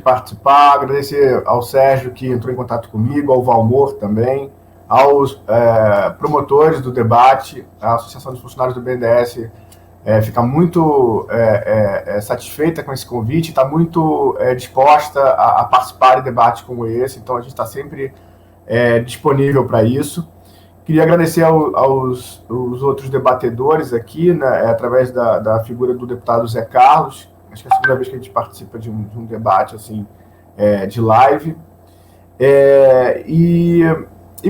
participar, agradecer ao Sérgio que entrou em contato comigo, ao Valmor também, aos promotores do debate. A Associação dos Funcionários do BNDES fica muito satisfeita com esse convite, está muito disposta a participar de debates como esse, então a gente está sempre disponível para isso. Queria agradecer aos outros debatedores aqui, né, através da figura do deputado Zé Carlos. Acho que é a segunda vez que a gente participa de um debate assim, de live.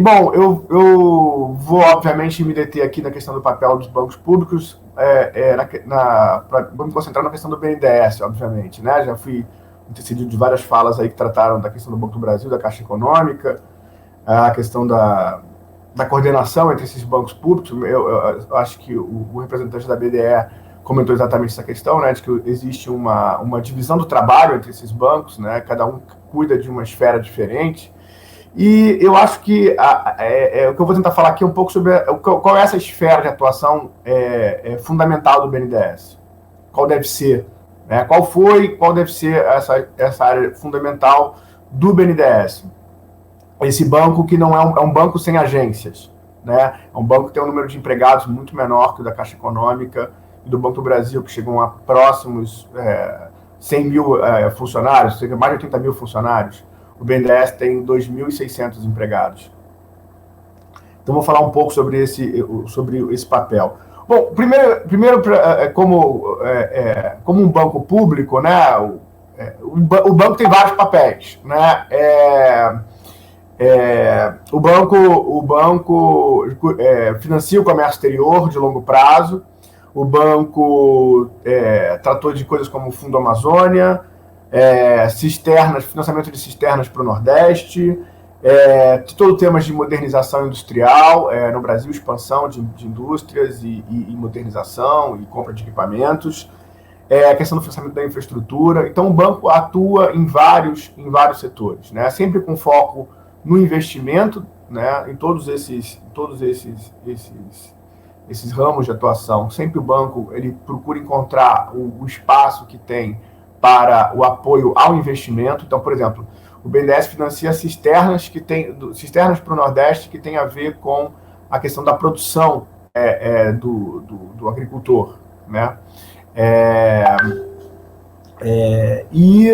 Bom, eu vou, obviamente, me deter aqui na questão do papel dos bancos públicos, vou me concentrar na questão do BNDES, obviamente, né? Já fui antecedido de várias falas aí que trataram da questão do Banco do Brasil, da Caixa Econômica, a questão da coordenação entre esses bancos públicos. Eu acho que o representante da BDE comentou exatamente essa questão, né, de que existe uma divisão do trabalho entre esses bancos, né, cada um cuida de uma esfera diferente. E eu acho que o que eu vou tentar falar aqui é um pouco sobre qual é essa esfera de atuação fundamental do BNDES. Qual deve ser, né, qual deve ser essa área fundamental do BNDES. Esse banco que não é um banco sem agências, né, é um banco que tem um número de empregados muito menor que o da Caixa Econômica e do Banco do Brasil, que chegam a próximos 100 mil funcionários, cerca de mais de 80 mil funcionários. O BNDES tem 2.600 empregados. Então, vou falar um pouco sobre esse papel. Bom, primeiro como um banco público, né, o banco tem vários papéis, né? O banco financia o comércio exterior de longo prazo. O banco tratou de coisas como o Fundo Amazônia, financiamento de cisternas para o Nordeste, todo temas de modernização industrial no Brasil, expansão de indústrias e modernização e compra de equipamentos, a questão do financiamento da infraestrutura. Então, o banco atua em vários setores, né? Sempre com foco no investimento, né? Em todos esses ramos de atuação. Sempre o banco ele procura encontrar o espaço que tem para o apoio ao investimento. Então, por exemplo, o BNDES financia cisternas para o Nordeste, que tem a ver com a questão da produção do agricultor, né? E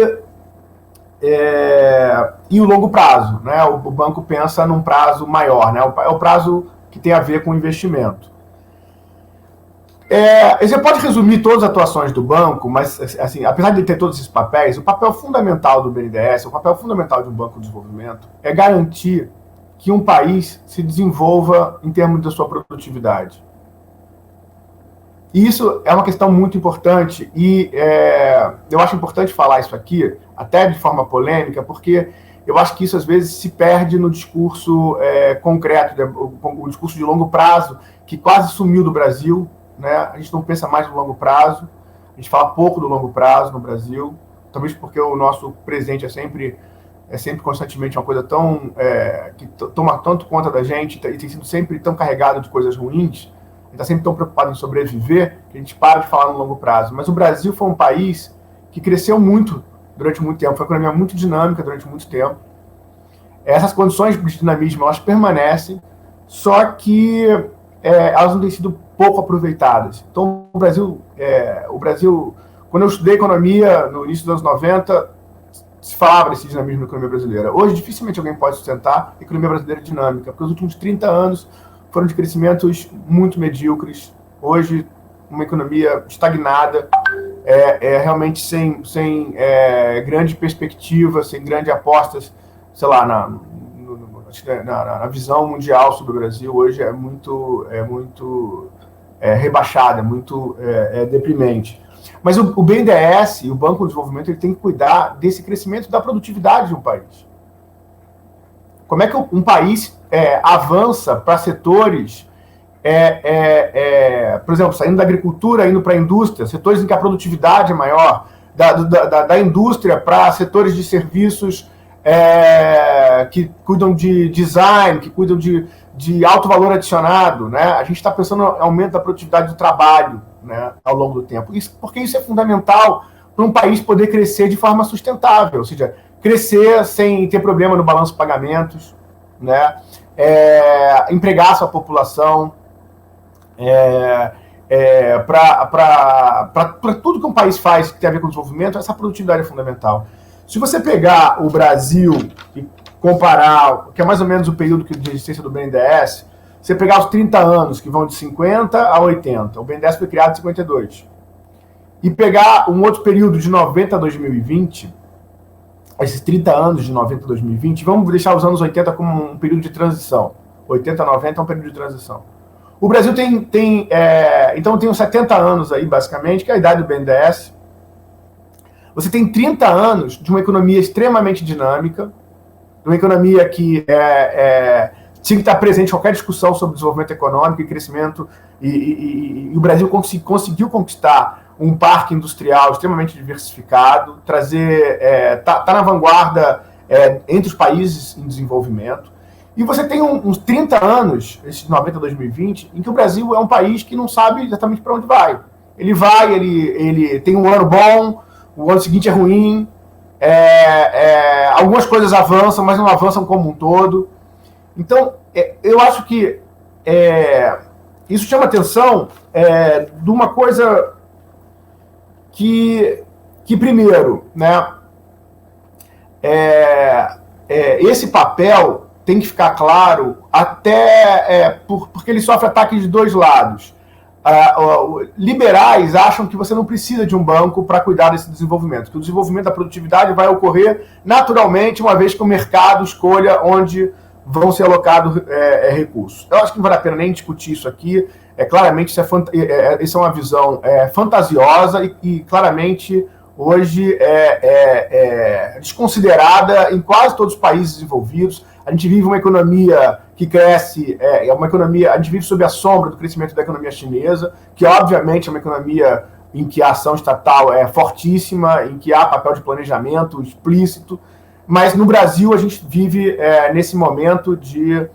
o longo prazo, né? O banco pensa num prazo maior, né? É o prazo que tem a ver com o investimento. Você pode resumir todas as atuações do banco, mas, assim, apesar de ter todos esses papéis, o papel fundamental do BNDES, o papel fundamental de um banco de desenvolvimento, é garantir que um país se desenvolva em termos da sua produtividade. E isso é uma questão muito importante, e eu acho importante falar isso aqui, até de forma polêmica, porque eu acho que isso às vezes se perde no discurso concreto, o discurso de longo prazo, que quase sumiu do Brasil, né? A gente não pensa mais no longo prazo, a gente fala pouco do longo prazo no Brasil, talvez porque o nosso presente é sempre constantemente uma coisa que toma tanto conta da gente e tem sido sempre tão carregado de coisas ruins, a gente está sempre tão preocupado em sobreviver, que a gente para de falar no longo prazo. Mas o Brasil foi um país que cresceu muito durante muito tempo, foi uma economia muito dinâmica durante muito tempo. Essas condições de dinamismo, elas permanecem, só que elas não têm sido pouco aproveitadas. Então, o Brasil, quando eu estudei economia no início dos anos 90, se falava desse dinamismo da economia brasileira. Hoje, dificilmente alguém pode sustentar a economia brasileira dinâmica, porque os últimos 30 anos foram de crescimentos muito medíocres. Hoje, uma economia estagnada, realmente sem grande perspectiva, sem grandes apostas, sei lá, na visão mundial sobre o Brasil. Hoje é muito rebaixada, muito deprimente. Mas o BNDES, o Banco de Desenvolvimento, ele tem que cuidar desse crescimento da produtividade de um país. Como é que um país avança para setores, por exemplo, saindo da agricultura, indo para a indústria, setores em que a produtividade é maior, da indústria para setores de serviços que cuidam de design, que cuidam de alto valor adicionado, né? A gente está pensando no aumento da produtividade do trabalho, né, ao longo do tempo. Porque isso é fundamental para um país poder crescer de forma sustentável, ou seja, crescer sem ter problema no balanço de pagamentos, né? Empregar sua população, para tudo que um país faz que tem a ver com desenvolvimento, essa produtividade é fundamental. Se você pegar o Brasil e comparar, que é mais ou menos o período de existência do BNDES, você pegar os 30 anos, que vão de 50 a 80, o BNDES foi criado em 52, e pegar um outro período de 90 a 2020, esses 30 anos de 90 a 2020, vamos deixar os anos 80 como um período de transição. 80 a 90 é um período de transição. O Brasil então tem uns 70 anos aí, basicamente, que é a idade do BNDES. Você tem 30 anos de uma economia extremamente dinâmica, de uma economia que tinha que estar presente em qualquer discussão sobre desenvolvimento econômico e crescimento, e o Brasil conseguiu conquistar um parque industrial extremamente diversificado, tá na vanguarda entre os países em desenvolvimento. E você tem uns 30 anos, esses 90 a 2020, em que o Brasil é um país que não sabe exatamente para onde vai. Ele tem um ano bom, o ano seguinte é ruim, algumas coisas avançam, mas não avançam como um todo. Então, eu acho que isso chama atenção de uma coisa que primeiro, né, esse papel tem que ficar claro porque ele sofre ataque de dois lados. Liberais acham que você não precisa de um banco para cuidar desse desenvolvimento, que o desenvolvimento da produtividade vai ocorrer naturalmente, uma vez que o mercado escolha onde vão ser alocados recursos. Eu acho que não vale a pena nem discutir isso aqui. Claramente, isso é uma visão fantasiosa e claramente hoje desconsiderada em quase todos os países desenvolvidos. A gente vive uma economia que cresce, a gente vive sob a sombra do crescimento da economia chinesa, que obviamente é uma economia em que a ação estatal é fortíssima, em que há papel de planejamento explícito, mas no Brasil a gente vive nesse momento de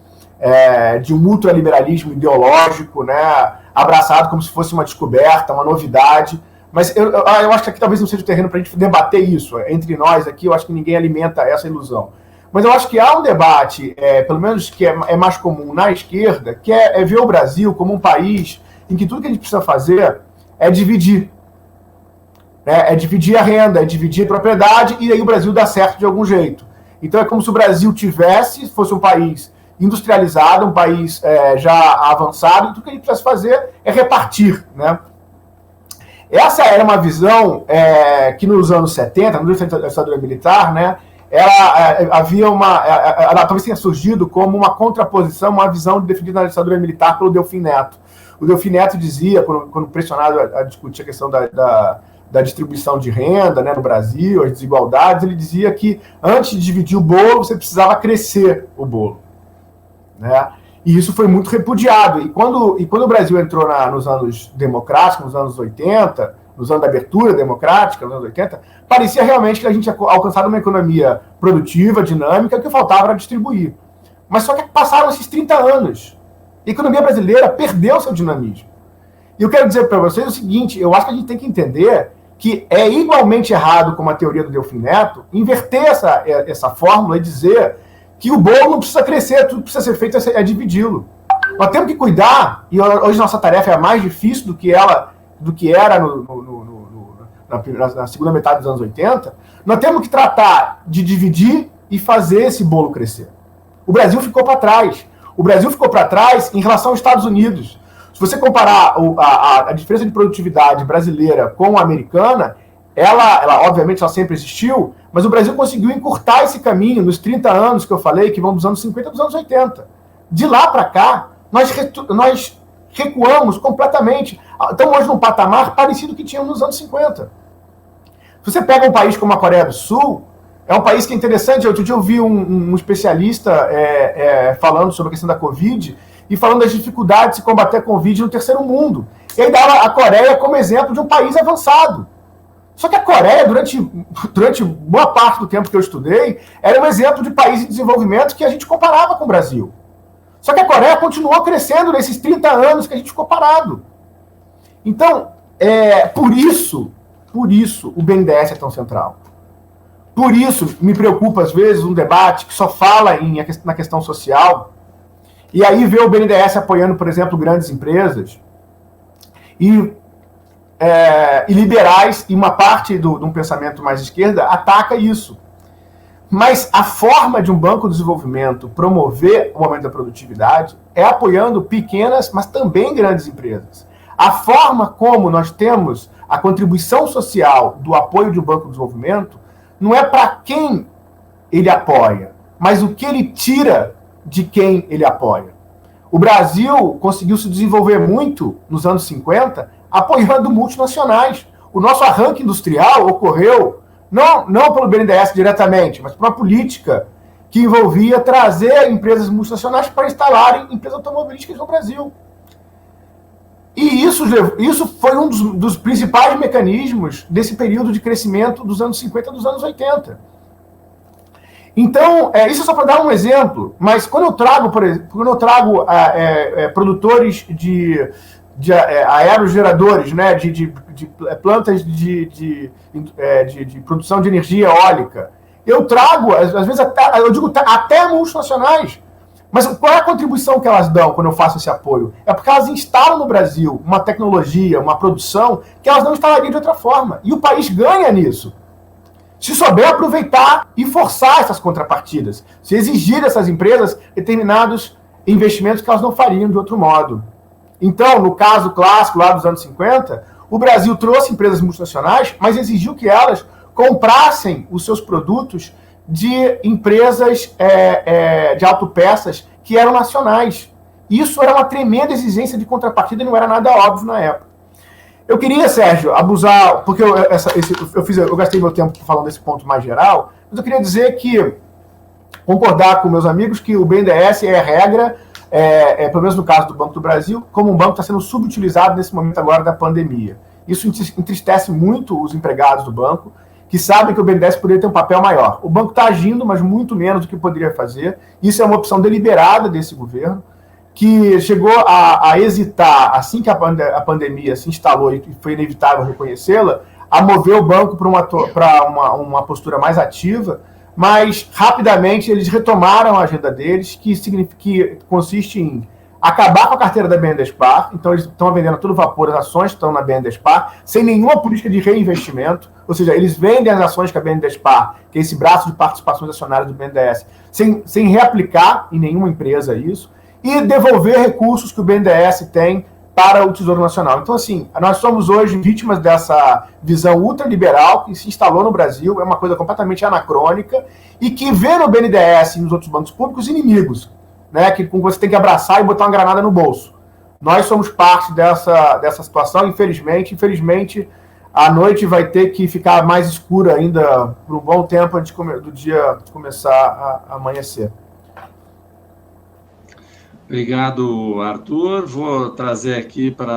um ultraliberalismo ideológico, né, abraçado como se fosse uma descoberta, uma novidade. Mas eu acho que aqui talvez não seja o terreno para a gente debater isso. Entre nós aqui, eu acho que ninguém alimenta essa ilusão. Mas eu acho que há um debate, pelo menos que é mais comum na esquerda, que é ver o Brasil como um país em que tudo que a gente precisa fazer é dividir. É dividir a renda, é dividir a propriedade, e aí o Brasil dá certo de algum jeito. Então é como se o Brasil fosse um país industrializado, um país já avançado, e tudo que a gente precisa fazer é repartir, né? Essa era uma visão que nos anos 70, no início da ditadura militar, né, ela talvez tenha surgido como uma contraposição, uma visão defendida na ditadura militar pelo Delfim Neto. O Delfim Neto dizia, quando pressionado a discutir a questão da distribuição de renda, né, no Brasil, as desigualdades, ele dizia que antes de dividir o bolo, você precisava crescer o bolo, né? E isso foi muito repudiado. E quando o Brasil entrou nos anos democráticos, nos anos 80, nos anos da abertura democrática, nos anos 80, parecia realmente que a gente tinha alcançado uma economia produtiva, dinâmica, que faltava para distribuir. Mas só que passaram esses 30 anos. A economia brasileira perdeu seu dinamismo. E eu quero dizer para vocês o seguinte, eu acho que a gente tem que entender que é igualmente errado, como a teoria do Delfim Neto, inverter essa fórmula e dizer que o bolo não precisa crescer, tudo que precisa ser feito é dividi-lo. Nós temos que cuidar, e hoje nossa tarefa é mais difícil do que era na segunda metade dos anos 80, nós temos que tratar de dividir e fazer esse bolo crescer. O Brasil ficou para trás. O Brasil ficou para trás em relação aos Estados Unidos. Se você comparar a diferença de produtividade brasileira com a americana, ela obviamente ela sempre existiu, mas o Brasil conseguiu encurtar esse caminho nos 30 anos que eu falei, que vão dos anos 50 dos anos 80. De lá para cá, nós recuamos completamente. Estamos hoje num patamar parecido com o que tínhamos nos anos 50. Se você pega um país como a Coreia do Sul, é um país que é interessante. Outro dia eu vi um especialista falando sobre a questão da Covid e falando das dificuldades de se combater a Covid no terceiro mundo. E aí dava a Coreia como exemplo de um país avançado. Só que a Coreia, durante boa parte do tempo que eu estudei, era um exemplo de país em desenvolvimento que a gente comparava com o Brasil. Só que a Coreia continuou crescendo nesses 30 anos que a gente ficou parado. Então, por isso por isso o BNDES é tão central. Por isso me preocupa, às vezes, um debate que só fala na questão social, e aí vê o BNDES apoiando, por exemplo, grandes empresas, e liberais, e uma parte de um pensamento mais de esquerda ataca isso. Mas a forma de um banco de desenvolvimento promover o aumento da produtividade é apoiando pequenas, mas também grandes empresas. A forma como nós temos a contribuição social do apoio de um banco de desenvolvimento não é para quem ele apoia, mas o que ele tira de quem ele apoia. O Brasil conseguiu se desenvolver muito nos anos 50 apoiando multinacionais. O nosso arranque industrial ocorreu não pelo BNDES diretamente, mas por uma política que envolvia trazer empresas multinacionais para instalarem empresas automobilísticas no Brasil. E isso foi um dos principais mecanismos desse período de crescimento dos anos 50 e dos anos 80. Então, isso é só para dar um exemplo, mas quando eu trago produtores de aerogeradores, né, de plantas de produção de energia eólica, eu trago, às vezes, até multinacionais. Mas qual é a contribuição que elas dão quando eu faço esse apoio? É porque elas instalam no Brasil uma tecnologia, uma produção que elas não instalariam de outra forma. E o país ganha nisso. Se souber aproveitar e forçar essas contrapartidas. Se exigir dessas empresas determinados investimentos que elas não fariam de outro modo. Então, no caso clássico lá dos anos 50, o Brasil trouxe empresas multinacionais, mas exigiu que elas comprassem os seus produtos de empresas de autopeças que eram nacionais. Isso era uma tremenda exigência de contrapartida e não era nada óbvio na época. Eu queria, Sérgio, abusar, porque eu gastei meu tempo falando desse ponto mais geral, mas eu queria dizer que, concordar com meus amigos, que o BNDES é a regra, pelo menos no caso do Banco do Brasil, como um banco que está sendo subutilizado nesse momento agora da pandemia. Isso entristece muito os empregados do banco, que sabem que o BNDES poderia ter um papel maior. O banco está agindo, mas muito menos do que poderia fazer. Isso é uma opção deliberada desse governo, que chegou a hesitar, assim que a pandemia se instalou e foi inevitável reconhecê-la, a mover o banco para uma postura mais ativa, mas rapidamente eles retomaram a agenda deles, que consiste em acabar com a carteira da BNDESPar. Então eles estão vendendo a todo vapor, as ações estão na BNDESPar, sem nenhuma política de reinvestimento, ou seja, eles vendem as ações que a BNDESPar, que é esse braço de participações acionárias do BNDES, sem reaplicar em nenhuma empresa isso, e devolver recursos que o BNDES tem para o Tesouro Nacional. Então, assim, nós somos hoje vítimas dessa visão ultraliberal que se instalou no Brasil, é uma coisa completamente anacrônica, e que vê no BNDES e nos outros bancos públicos inimigos, né, que você tem que abraçar e botar uma granada no bolso. Nós somos parte dessa situação, infelizmente. Infelizmente, a noite vai ter que ficar mais escura ainda por um bom tempo antes do dia começar a amanhecer. Obrigado, Arthur. Vou trazer aqui para